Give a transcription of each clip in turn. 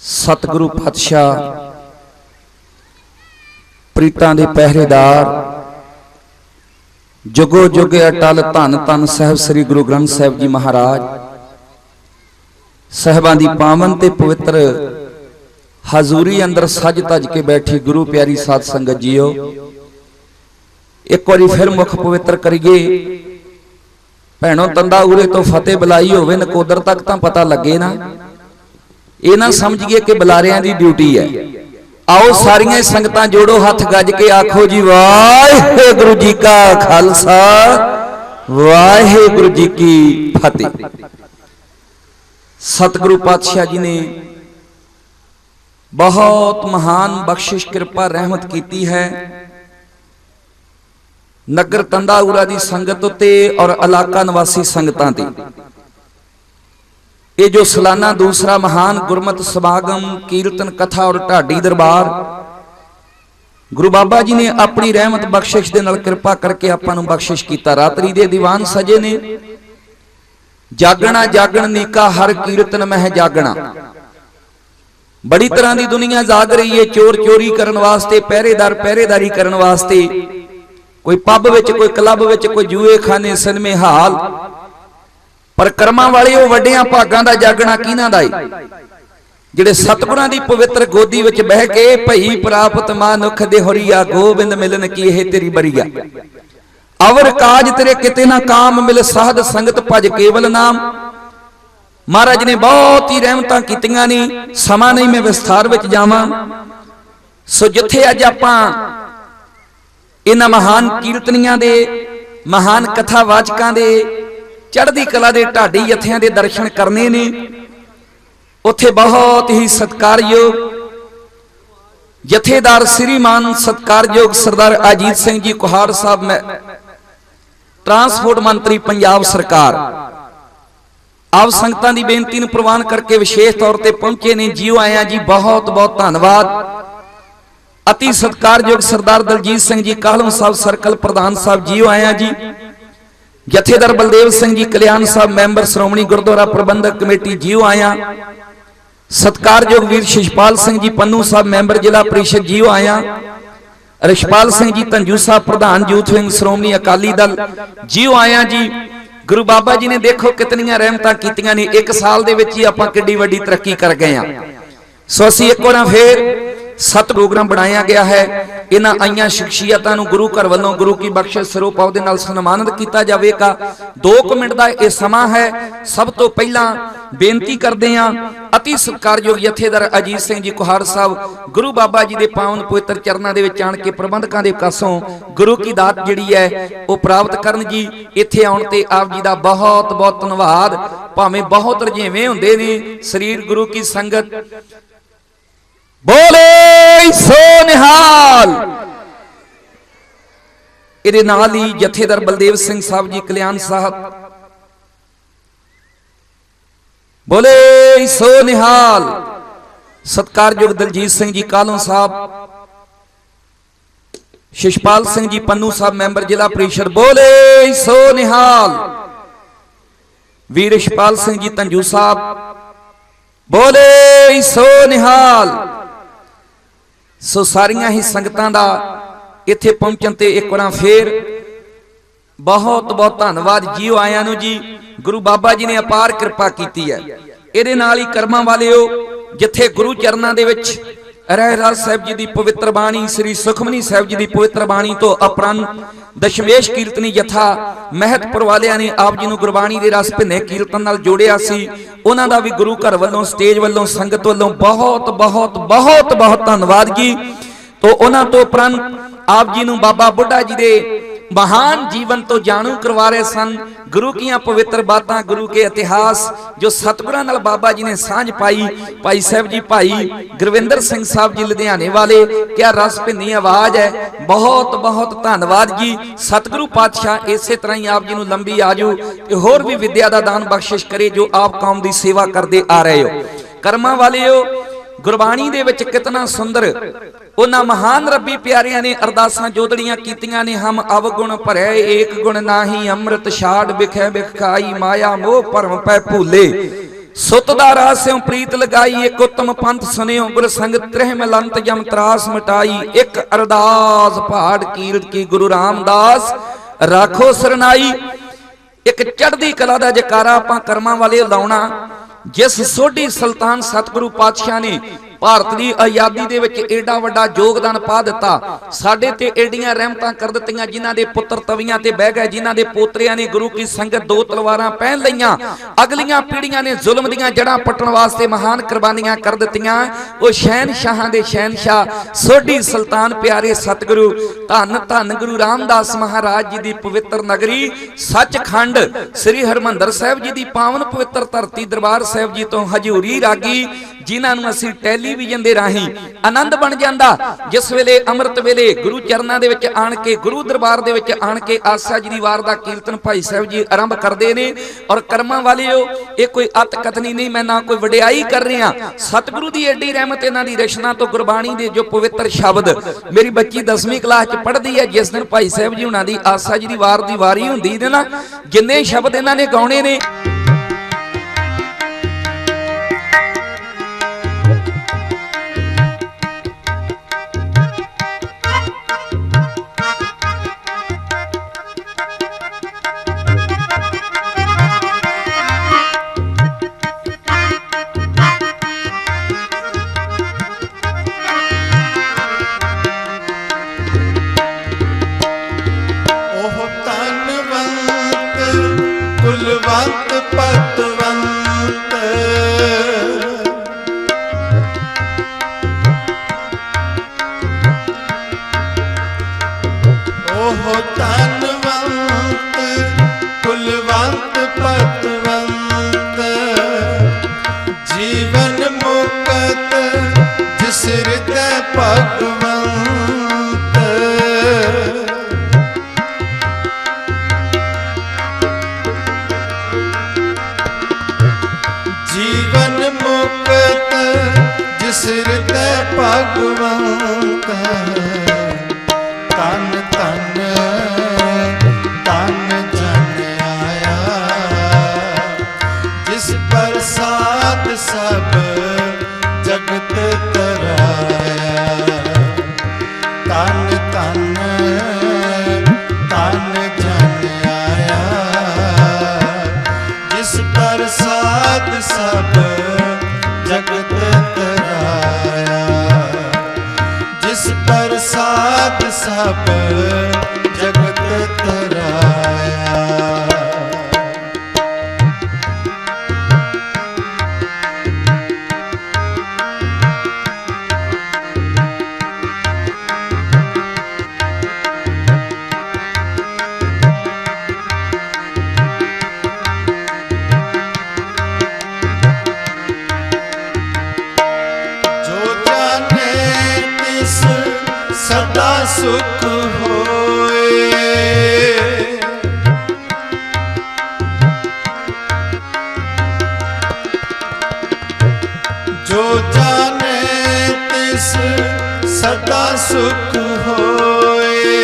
सतगुरु पातशाह प्रीतां दे पहरेदार जुगो जुगे अटल धन धन साहब श्री गुरु ग्रंथ साहिब जी महाराज साहिबां दी पावन ते पवित्र हजूरी अंदर सज तज के बैठी गुरु प्यारी साध संगत जीओ, एक बारी फिर मुख पवित्र करिए। भैनों तंदा उरे तो फतेह बुलाई होवे नकोदर तक तां पता लगे ना, ये ना समझिए कि बुलारियां दी ड्यूटी है। आओ सारियां संगतां जोड़ो हथ गज के आखो जी वाहिगुरु जी का खालसा वाहिगुरु जी की फतेह। सतगुरु पातशाह जी ने बहुत महान बख्शिश कृपा रहमत की है नगर तंदाउरा दी संगत उत्ते और इलाका निवासी संगतां ते। ये जो सालाना दूसरा महान गुरमत समागम कीर्तन कथा और ढाडी दरबार गुरु बाबा जी ने अपनी रहमत बख्शिश दे नाल कृपा करके आपां नूं बख्शिश कीता। रात्रि दे दीवान सजे ने जागना जागण नीका हर कीर्तन मह जागना। बड़ी तरह की दुनिया जाग रही है, चोर चोरी करने वास्ते, पहरेदार पहरेदारी करने वास्ते, कोई पब विच कोई क्लब विच कोई जुए खाने सिनेमे हाल। पर कर्मां वाले वो वड्डियां भागां दा जागना किहनां दा है जिहड़े सतगुरां दी पवित्र गोदी विच बह के भई प्राप्त मानुख दे होरिया गोबिंद मिलन की है तेरी बरिया। अवर काज तेरे किते ना काम मिल साध संगत भज केवल नाम। महाराज ने बहुत ही रहमतां कीतियां ने, समा नहीं मैं विस्तार विच जावां। सो जिथे अज आपां इन्हां महान कीर्तनियां दे महान कथावाचकां दे चढ़दी कला दे ढाडी जत्थियां दे दर्शन करने ने, उत्थे बहुत ही सत्कारयोग जथेदार श्रीमान सत्कारयोग सरदार अजीत सिंह जी कुहाड़ साहब में ट्रांसपोर्ट मंत्री पंजाब सरकार आप संगतां दी बेनती नूं प्रवान करके विशेष तौर पर पहुंचे ने। जीओ आया जी, बहुत बहुत धन्यवाद। अति सत्कारयोग सरदार दलजीत सिंह जी काहलम साहब सर्कल प्रधान साहब जीओ आया जी। जथेदार बलदेव सिंह जी कल्याण साहब मैंबर श्रोमणी गुरुद्वारा प्रबंधक कमेटी जीओ आया। सत्कारयोग वीर शिषपाल सिंह जी पन्नू साहब मैंबर जिला परिषद जीओ आया। रिशपाल सिंह जी धंजू साहब प्रधान यूथ विंग श्रोमणी अकाली दल जीओ आया जी। गुरु बाबा जी ने देखो कितनियां रहमतां कीतियां ने, एक साल दे विच ही आपां किड्डी वड्डी तरक्की कर गए हैं। सो असीं एक बार फिर 7 प्रोग्राम बनाया गया है। इन्हां आईयां शख्सियतां नूं गुरु घर वल्लों गुरु की बख्शिश स्वरूप उहदे नाल सन्मानित किया जाएगा। 2 मिनट का यह समा है। सब तो पहला बेनती करते हैं अति सत्कारयोग जथेदार अजीत सिंह जी कुहाड़ साहब गुरु बाबा जी के पावन पवित्र चरणों के विच आण के प्रबंधकों के पासों गुरु की दात जिहड़ी है वह प्राप्त करन जी। इत्थे आउण ते आप जी का बहुत बहुत धन्यवाद। भावें बहुत रजेवें हुंदे ने शरीर गुरु की संगत बोले सो निहाल। इहदे नाल ही जथेदार बलदेव सिंह साहब जी कल्याण साहब बोले सो निहाल। सत्कारयोग दलजीत सिंह जी कालों साहब, शिषपाल सिंह जी पन्नू साहब मैंबर जिला परिषद बोले सो निहाल। वीर रिशपाल सिंह जी धंजू साहब बोले सो निहाल। सो सारियां ही संगतां दा इत्थे पहुंचण ते एक बार फिर बहुत बहुत धन्यवाद। जीओ आया नूं जी। गुरु बाबा जी ने अपार कृपा की है। इहदे नाल ही कर्मां वालिओ जिथे गुरु चरनां दे विच रहराज साहिब जी की पवित्र बाणी, श्री सुखमनी साहिब जी की पवित्र बाणी तो उपरंत दशमेश कीर्तनी जथा महतपुर वालियां ने आप जी नूं गुरबाणी दे रस भिन्ने कीर्तन नाल जोड़िया सी। उन्हां दा भी गुरु घर वल्लों स्टेज वल्लों संगत वल्लों बहुत बहुत बहुत बहुत धन्यवाद जी। तो उन्हां तो उपरंत आप जी नूं बाबा बुढ़ा जी दे महान जीवन तो जानू करवा रहे सन। गुरु की पवित्र बातां, गुरु के इतिहास जो सतगुरां नाल बाबा जी ने सांझ पाई। भाई साहब जी भाई गुरविंदर सिंह साहब जी लुधियाने वाले, क्या रस भिन्नी आवाज है। बहुत बहुत धन्यवाद जी। सतगुरु पातशाह इसे तरह ही आप जी नूं लंबी आजू ते होर भी विद्या दा दान बख्शिश करे जो आप कौम की सेवा करते आ रहे हो। कर्मां वाले हो गुरबाणी दे विच कितना सुंदर उन्हां महान रब्बी प्यारियां ने अरदासां जोदड़ियां कीतियां ने। हम अवगुण भरे एक गुण नाही, अमृत छाड़ बिखे बिखाई, माया मोह भरम पै भूले। सुतदा रास्यों प्रीत लगाई, एक उत्तम पंथ सुनियो गुर संग त्रह मिलंत जम त्रास मिटाई। एक अरदास पहाड़ कीरत की गुरु रामदास राखो सरनाई। एक चढ़दी कला दा जकारा आपां कर्मां वाले लाउणा। जिस सोढ़ी सुल्तान सतगुरु पातशाह ने भारत की आजादी दे विच एडा वड्डा योगदान पा दिता, साडे ते एडियां रहमतां कर दित्तियां, जिन्हां दे पुत्र तवियां ते बह गए, जिन्हां दे पोतरियां ने गुरु की संगत दो तलवारां पहन लईयां, अगलियां पीढ़ियां ने जुल्म दीयां जड़ां पट्टण वास्ते महान कुर्बानियां कर दित्तियां। वो शहनशाहां दे शहनशाह सोढ़ी सुल्तान प्यारे सतगुरु धन धन गुरु रामदास महाराज जी दी पवित्र नगरी सचखंड श्री हरमंदर साहिब जी दी पावन पवित्र धरती दरबार साहिब जी तो हजूरी रागी, जिन्हां नूं असीं टेलीविजन दे राहीं आनंद बन जांदा। जिस वेले अमृत वेले गुरु चरनां दे विच आण के गुरु दरबार दे विच आण के आसा जी दी वार दा कीर्तन भाई साहब जी आरंभ करदे ने। और कर्मां वालिओ ये कोई अत कथनी नहीं, मैं ना कोई वडियाई कर रहा, सतगुरु दी एडी रहमत इन्हां दी रचना तो गुरबाणी दे जो पवित्र शब्द मेरी बच्ची 10वीं क्लास च पढ़दी है, जिस दिन भाई साहब जी हुणां दी आसा जी दी वार दी वारी हुंदी ने ना, जिन्ने शब्द इन्हां ने गाउणे ने कुलवंत पतवंत ओहो धनवंत कुलवंत पतवंत जीवन मुक्त जिस हृदय भगवंत जीवन मुक्त जिस हृदय भगवंत तन तन तन जन आया जिस प्रसाद सब जगत तराया तन तन तन जन आया जिस प्रसाद सब जगत तराया जिस प्रसाद सब जगत तराया। सदा सुख होए जो जाने तिस सदा सुख होए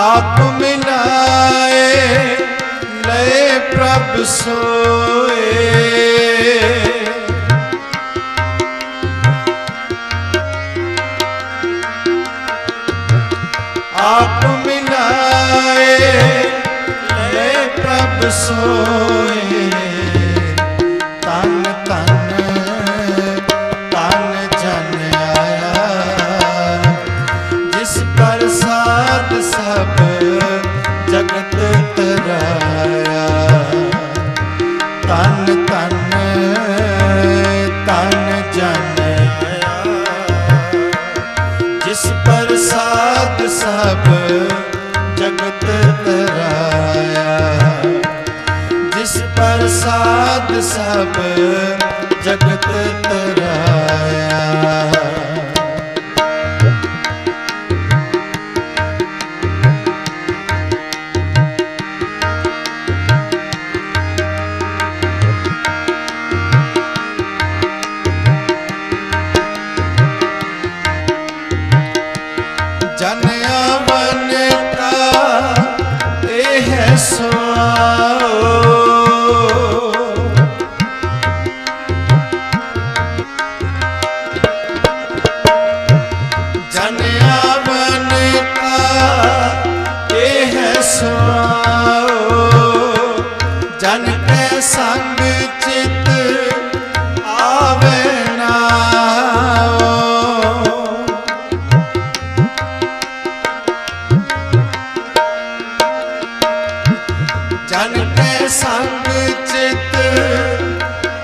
आप मिलाए नए प्रभ सोए आप मिलाए ले प्रभ सोए तन तन तन जन आया जिस प्रसाद सब जगत तराया तन तन तन जन आया जिस प्रसाद सब जगत तराया जिस प्रसाद सब जगत तराया। जन आवन का ए है सुआओ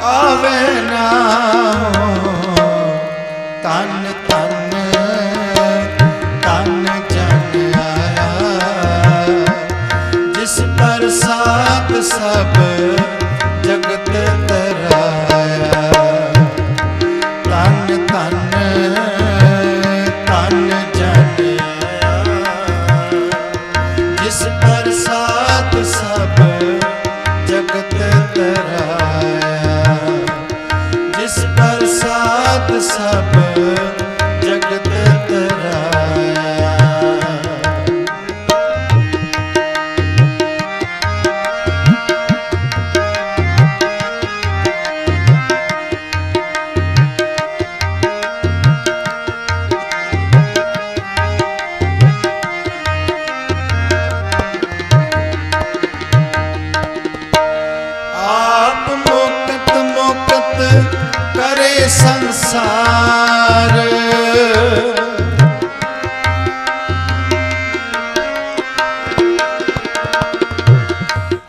ਆਵੇ ਨਾਉ। ਤਨ ਤਨ ਤਨ ਜਨ ਆਇਆ, ਜਿਸ ਪ੍ਰਸਾਦ ਸਭ ਜਗਤ ਤਰਾਇਆ। ਤਨ ਤਨ ਤਨ ਜਨ ਆਇਆ, ਜਿਸ ਪ੍ਰਸਾਦ ਸਭ ਜਗਤ ਤਰਾਇਆ। ਜਿਸ ਪ੍ਰਸਾਦ ਸਭ ਜਗਤ ਤਰਾਇਆ। ਆਪ ਮੁਕਤ ਮੁਕਤ ਕਰੇ ਸੰਸਾਰ।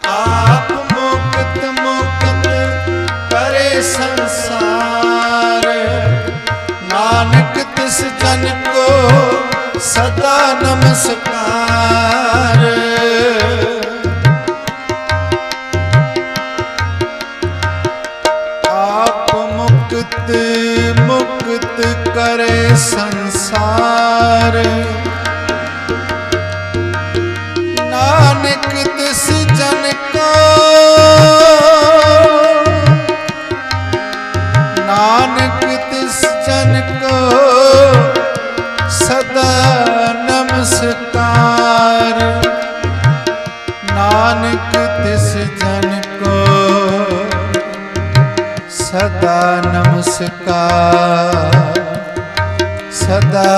ਆਪ ਮੁਕਤ ਮੁਕਤ ਕਰੇ ਸੰਸਾਰ। ਨਾਨਕ ਤਿਸ ਜਨ ਕੋ ਸਦਾ ਨਮਸਕਾਰ। ਆਪ ਮੁਕਤ ਮੁਕਤ ਕਰੇ ਸੰਸਾਰ। ਨਾਨਕ ਤਿਸ ਜਨ ਕੋ, ਨਾਨਕ ਤਿਸ ਜਨ ਕੋ ਸਦਾ ਨਮਸਕਾਰ। ਨਾਨਕ ਤਿਸ ਜਨ ਕੋ सदा नमस्कार। सदा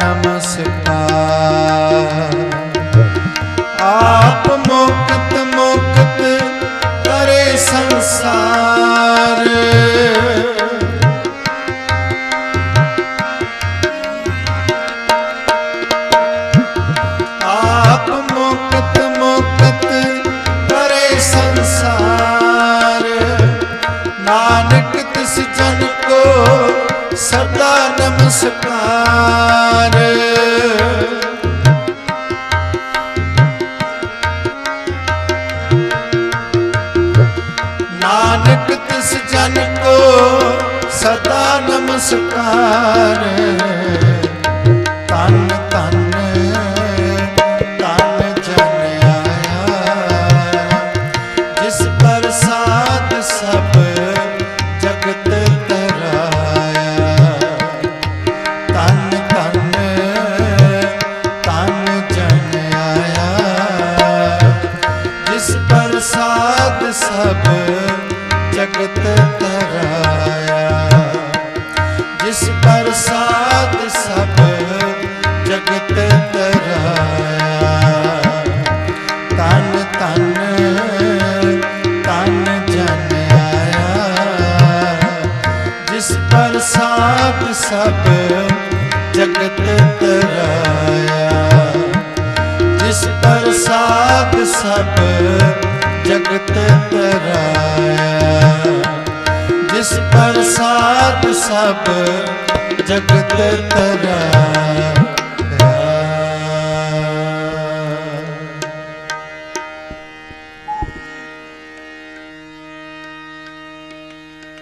नमस्कार। आप मुक्त मुक्त करे संसार। आप मुक्त मुक्त करे संसार। नानक तिस जन को सदा नमस्कार। नानक तिस जन को सदा नमस्कार। तन तन तन जन आया, जिस प्रसाद सब जगत तराया। तन तन तन जन आया, जिस प्रसाद सब जगत तराया। जिस प्रसाद सब जगत तराया। तन तन तन जन जिस प्रसाद सब जगत तराया। जिस प्रसाद सब जगत तराया। जिस प्रसाद सब जगत तराया।